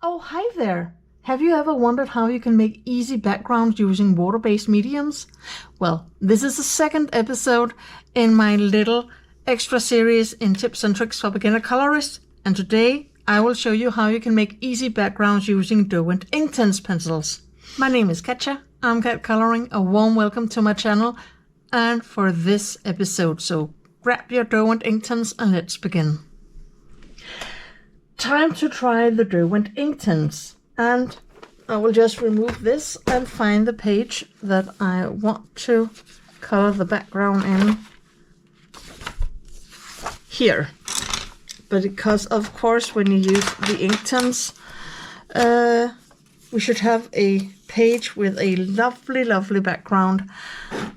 Oh, hi there! Have you ever wondered how you can make easy backgrounds using water-based mediums? Well, this is the second episode in my little extra series in tips and tricks for beginner colorists, and today I will show you how you can make easy backgrounds using Derwent Inktense pencils. My name is Katja, I'm CatColouring, a warm welcome to my channel and for this episode, so grab your Derwent Inktense and let's begin. Time to try the Derwent Inktense, and I will just remove this and find the page that I want to color the background in here. But because of course when you use the Inktense, we should have a page with a lovely background,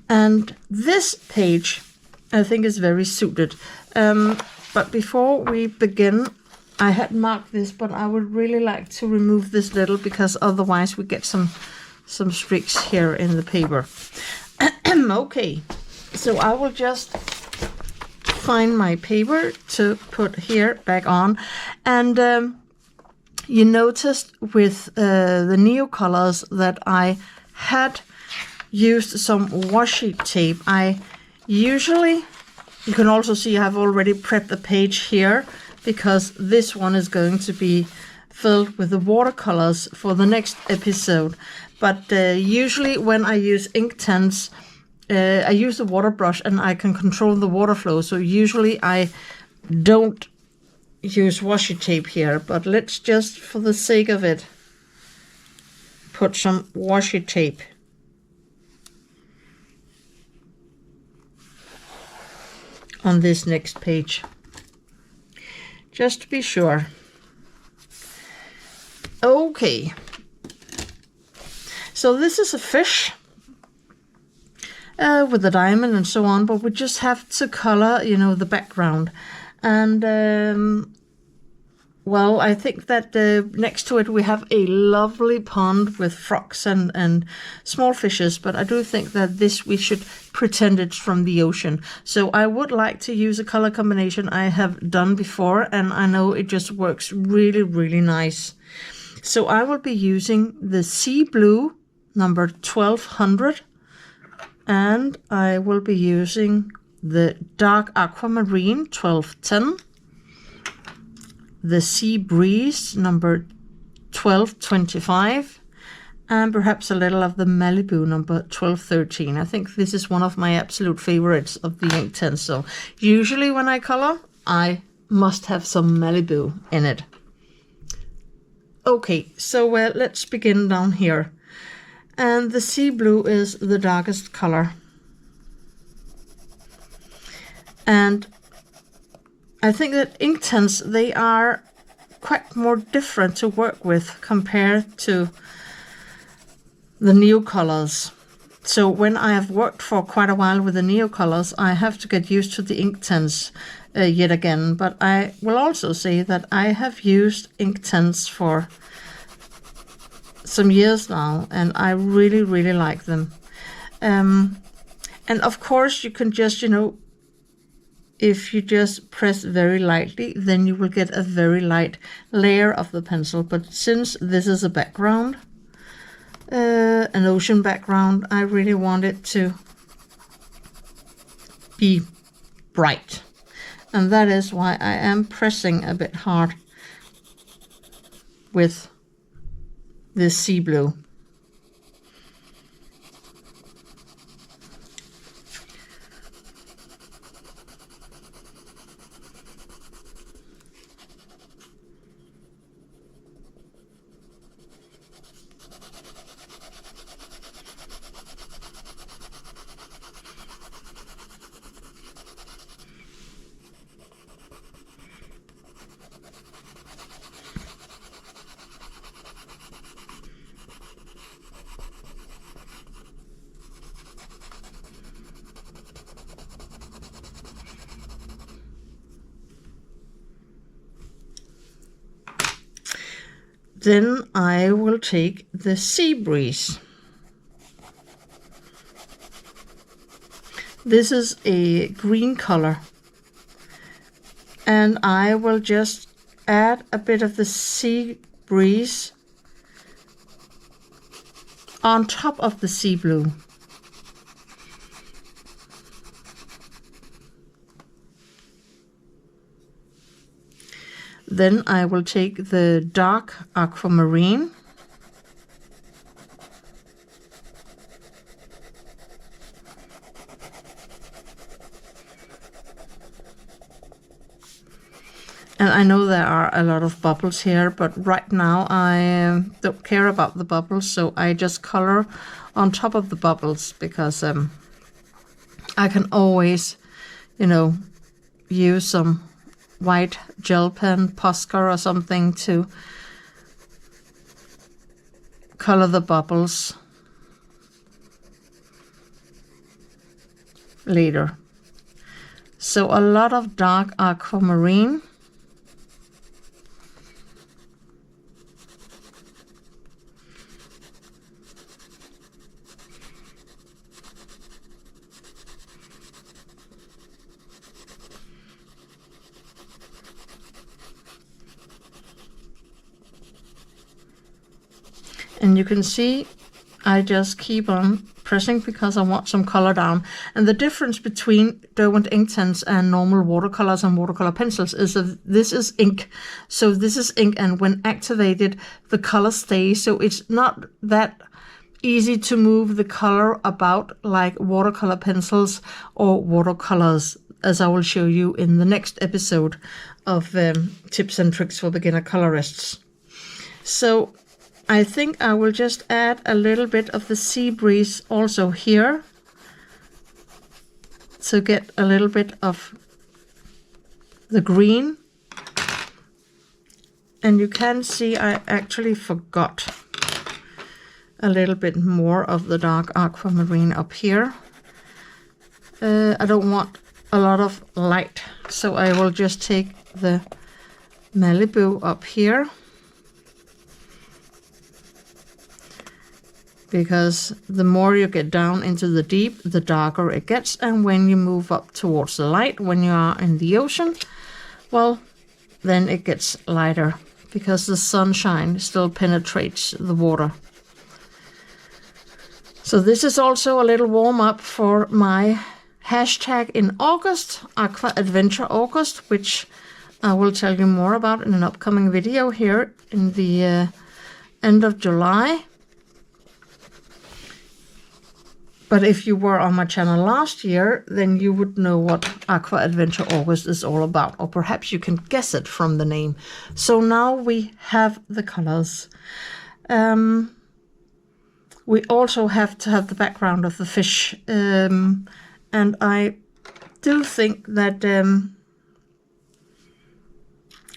and this page I think is very suited. But before we begin, I had marked this, but I would really like to remove this little because otherwise we get some streaks here in the paper. Okay, so I will just find my paper to put here back on, and you noticed with the Neo colors that I had used some washi tape. I usually, you can also see I have already prepped the page here, because this one is going to be filled with the watercolors for the next episode. But usually when I use Inktense, I use the water brush and I can control the water flow. So usually I don't use washi tape here, but let's just, for the sake of it, put some washi tape. On this next page, just to be sure. Okay, so this is a fish with a diamond and so on, but we just have to color, you know, the background. And well, I think that next to it we have a lovely pond with frogs and small fishes, but I do think that this we should pretend it's from the ocean. So I would like to use a color combination I have done before, and I know it just works really nice. So I will be using the sea blue number 1200, and I will be using the dark aquamarine 1210, the sea breeze number 1225, and perhaps a little of the Malibu number 1213. I think this is one of my absolute favorites of the Inktense. So usually when I color, I must have some Malibu in it. Okay, so let's begin down here. And the sea blue is the darkest color. And I think that Inktense, they are quite more different to work with compared to the Neo colors. So when I have worked for quite a while with the Neo colors, I have to get used to the Inktense yet again. But I will also say that I have used Inktense for some years now, and I really like them. And of course you can just, you know, if you just press very lightly, then you will get a very light layer of the pencil. But since this is a background, an ocean background, I really want it to be bright. And that is why I am pressing a bit hard with this sea blue. Then I will take the sea breeze. This is a green color, and I will just add a bit of the sea breeze on top of the sea blue. Then I will take the dark aquamarine and I know there are a lot of bubbles here, but right now I don't care about the bubbles, so I just color on top of the bubbles because I can always, you know, use some white gel pen, Posca or something to color the bubbles later. So a lot of dark aquamarine. And you can see I just keep on pressing because I want some color down. And the difference between Derwent Inktense and normal watercolors and watercolor pencils is that this is ink. So this is ink, and when activated, the color stays. So it's not that easy to move the color about like watercolor pencils or watercolors, as I will show you in the next episode of tips and tricks for beginner colorists. So I think I will just add a little bit of the sea breeze also here to get a little bit of the green. And you can see I actually forgot a little bit more of the dark aquamarine up here. I don't want a lot of light, so I will just take the Malibu up here, because the more you get down into the deep, the darker it gets. And when you move up towards the light, when you are in the ocean, well, then it gets lighter because the sunshine still penetrates the water. So this is also a little warm up for my hashtag in August, Aqua Adventure August, which I will tell you more about in an upcoming video here in the end of July. But if you were on my channel last year, then you would know what Aqua Adventure August is all about, or perhaps you can guess it from the name. So now we have the colors. We also have to have the background of the fish. And I do think that,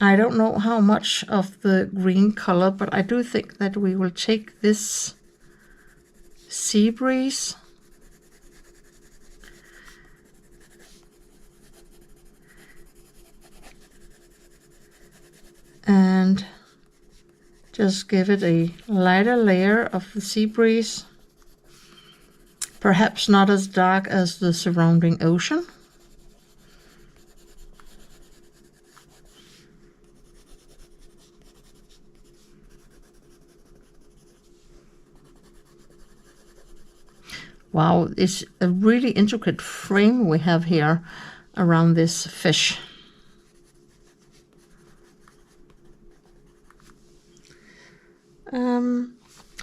I don't know how much of the green color, but I do think that we will take this sea breeze and just give it a lighter layer of the sea breeze, perhaps not as dark as the surrounding ocean. Wow, it's a really intricate frame we have here around this fish.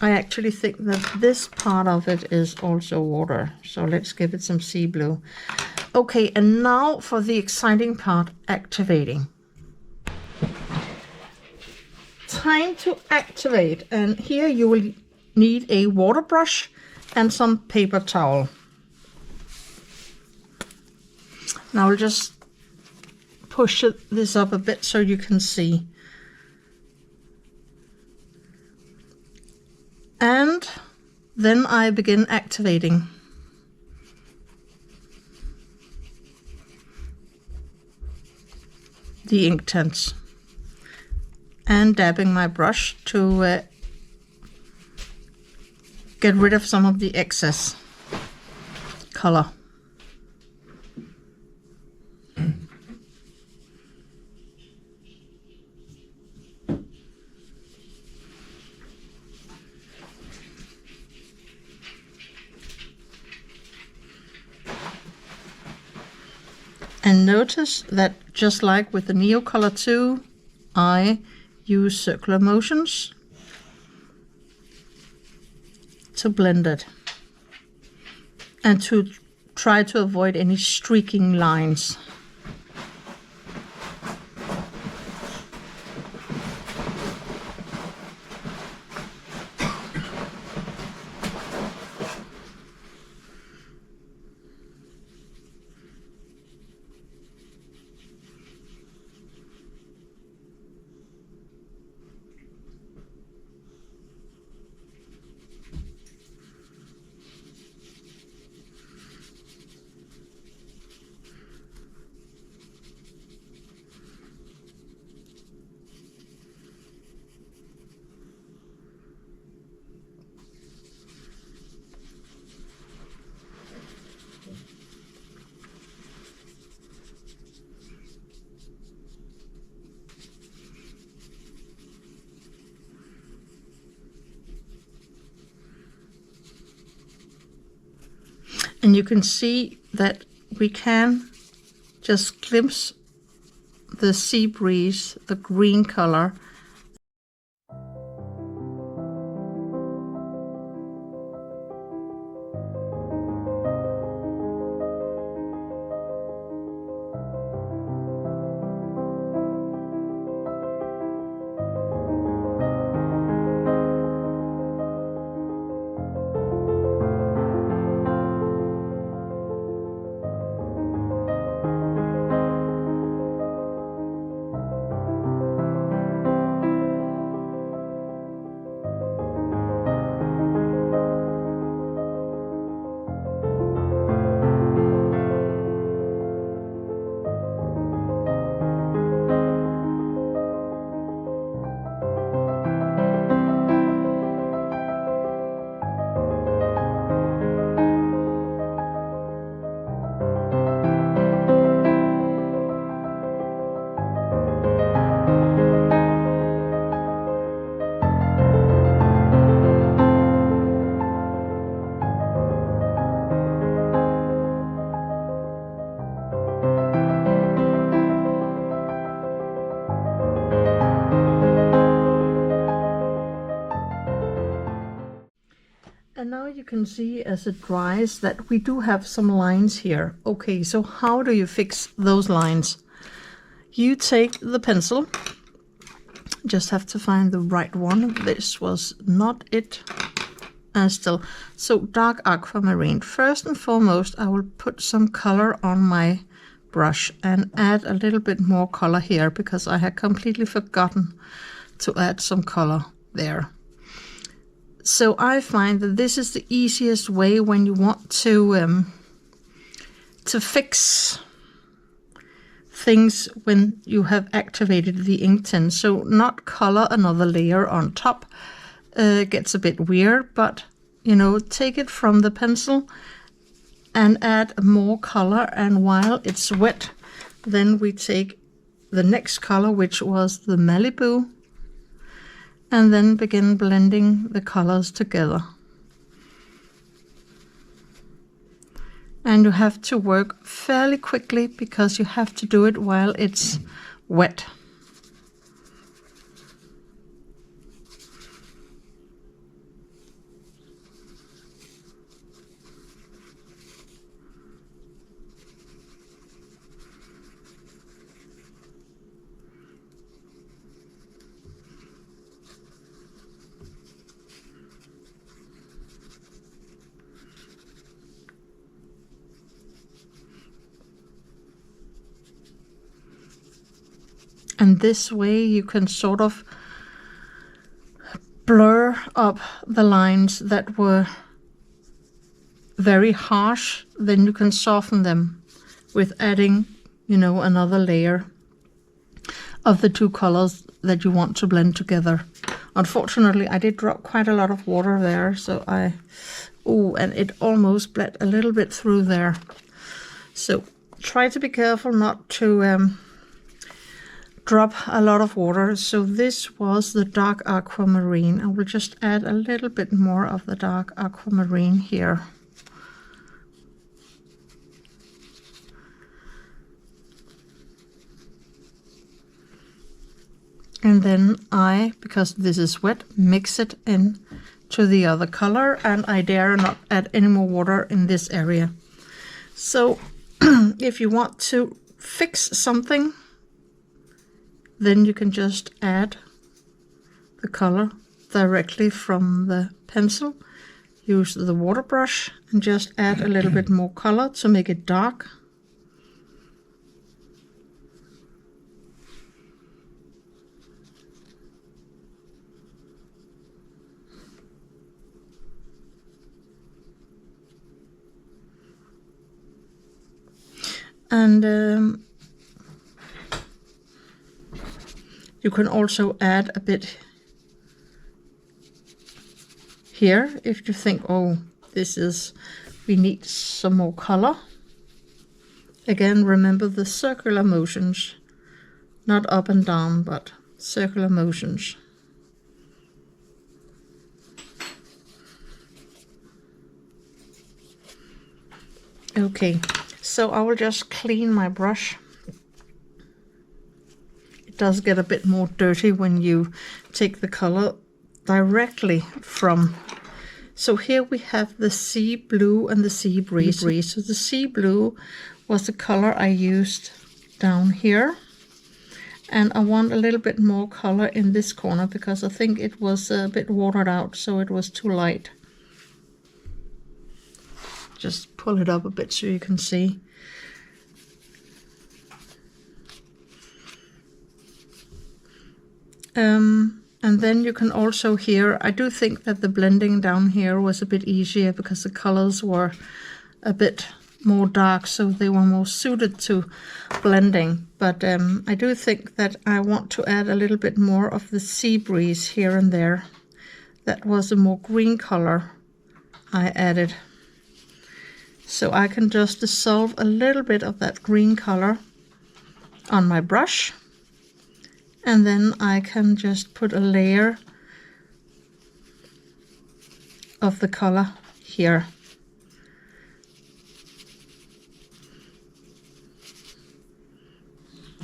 I actually think that this part of it is also water, so let's give it some sea blue. Okay, and now for the exciting part, activating. Time to activate, and here you will need a water brush and some paper towel. Now I'll just push this up a bit so you can see. And then I begin activating. The Inktense. And dabbing my brush to get rid of some of the excess color. And notice that just like with the Neocolor 2, I use circular motions to blend it and to try to avoid any streaking lines. And you can see that we can just glimpse the sea breeze, the green color. And now you can see as it dries that we do have some lines here. Okay, so how do you fix those lines? You take the pencil, just have to find the right one. This was not it. Still, so dark aquamarine. First and foremost, I will put some color on my brush and add a little bit more color here because I had completely forgotten to add some color there. So I find that this is the easiest way when you want to fix things when you have activated the Inktense. So not color another layer on top. Gets a bit weird, but you know, take it from the pencil and add more color, and while it's wet, then we take the next color, which was the Malibu, and then begin blending the colors together. And you have to work fairly quickly because you have to do it while it's wet. And this way you can sort of blur up the lines that were very harsh. Then you can soften them with adding, you know, another layer of the two colors that you want to blend together. Unfortunately, I did drop quite a lot of water there, so and it almost bled a little bit through there. So try to be careful not to drop a lot of water. So this was the dark aquamarine. I will just add a little bit more of the dark aquamarine here. And then because this is wet, mix it in to the other color, and I dare not add any more water in this area. So if you want to fix something, then you can just add the color directly from the pencil. Use the water brush and just add a little bit more color to make it dark. And you can also add a bit here if you think, oh, we need some more color. Again, remember the circular motions, not up and down, but circular motions. Okay, so I will just clean my brush. It does get a bit more dirty when you take the color directly from. So here we have the sea blue and the sea breeze. So the sea blue was the color I used down here. And I want a little bit more color in this corner because I think it was a bit watered out, so it was too light. Just pull it up a bit so you can see. And then you can also hear, I do think that the blending down here was a bit easier because the colors were a bit more dark, so they were more suited to blending. But I do think that I want to add a little bit more of the sea breeze here and there. That was a more green color I added. So I can just dissolve a little bit of that green color on my brush. And then I can just put a layer of the color here.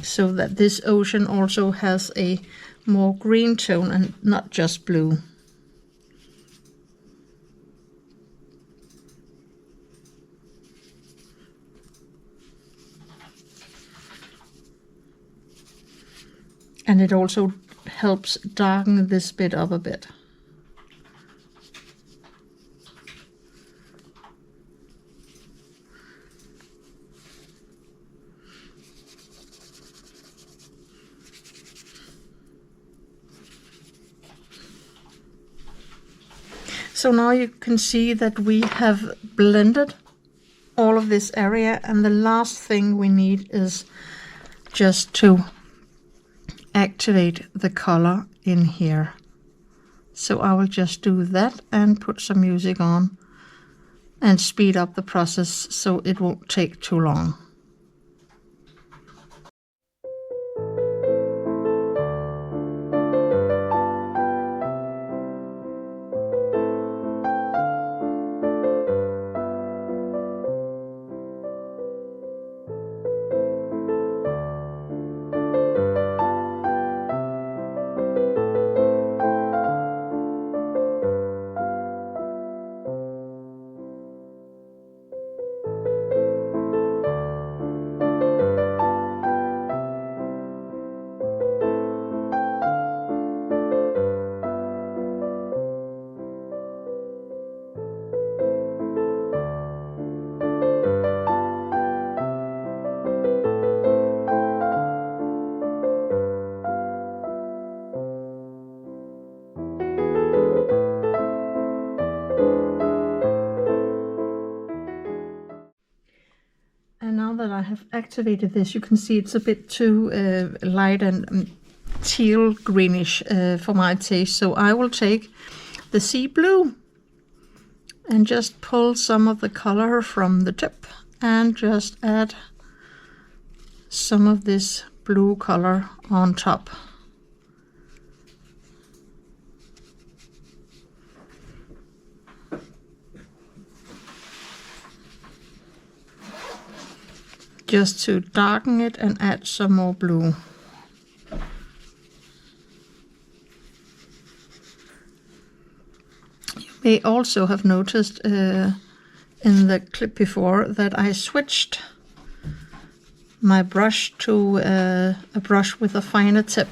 So that this ocean also has a more green tone and not just blue. And it also helps darken this bit up a bit. So now you can see that we have blended all of this area, and the last thing we need is just to activate the color in here. So I will just do that and put some music on and speed up the process so it won't take too long. That I have activated this, you can see it's a bit too light and teal greenish for my taste. So I will take the sea blue and just pull some of the color from the tip and just add some of this blue color on top. Just to darken it and add some more blue. may also have noticed in the clip before that I switched my brush to a brush with a finer tip,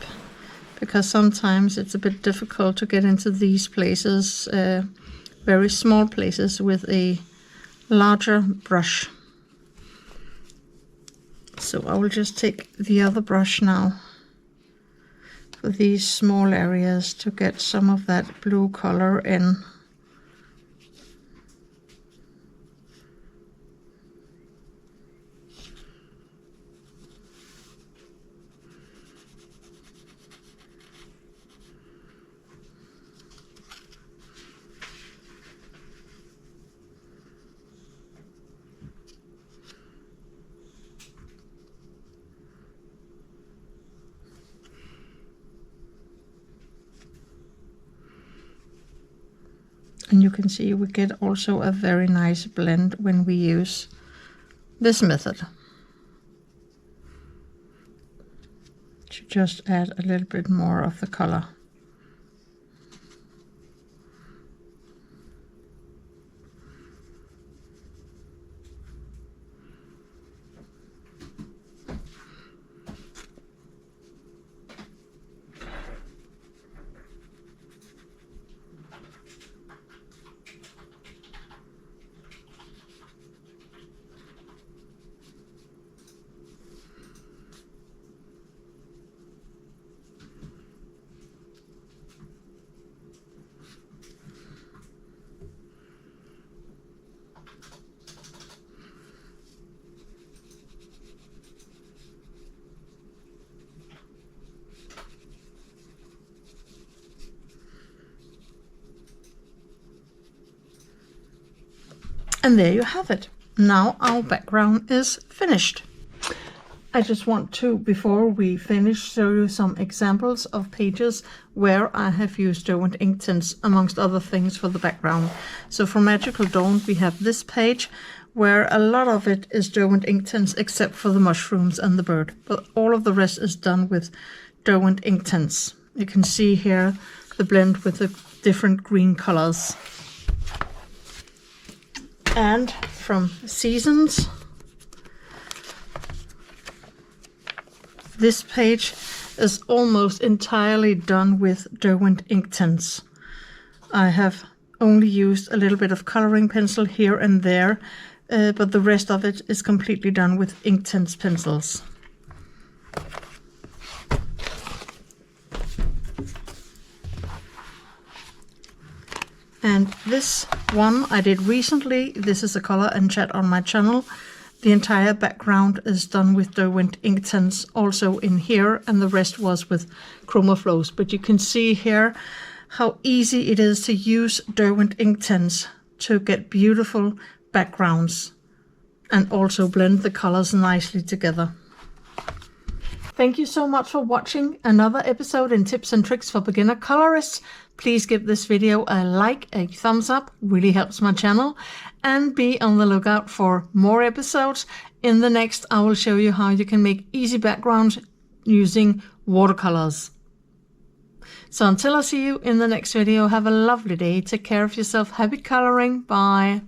because sometimes it's a bit difficult to get into these places, very small places, with a larger brush. So I will just take the other brush now for these small areas to get some of that blue color in. And you can see we get also a very nice blend when we use this method. To just add a little bit more of the color. And there you have it. Now our background is finished. I just want to, before we finish, show you some examples of pages where I have used Derwent Inktense, amongst other things, for the background. So for Magical Dawn, we have this page where a lot of it is Derwent Inktense except for the mushrooms and the bird. But all of the rest is done with Derwent Inktense. You can see here the blend with the different green colors. And from Seasons, this page is almost entirely done with Derwent Inktense. I have only used a little bit of coloring pencil here and there, but the rest of it is completely done with Inktense pencils. And this one I did recently. This is a color and chat on my channel. The entire background is done with Derwent Inktense, also in here, and the rest was with ChromaFlows. But you can see here how easy it is to use Derwent Inktense to get beautiful backgrounds and also blend the colors nicely together. Thank you so much for watching another episode in Tips and Tricks for Beginner Colorists. Please give this video a like, a thumbs up, really helps my channel, and be on the lookout for more episodes. In the next, I will show you how you can make easy backgrounds using watercolors. So until I see you in the next video, have a lovely day, take care of yourself, happy coloring, bye!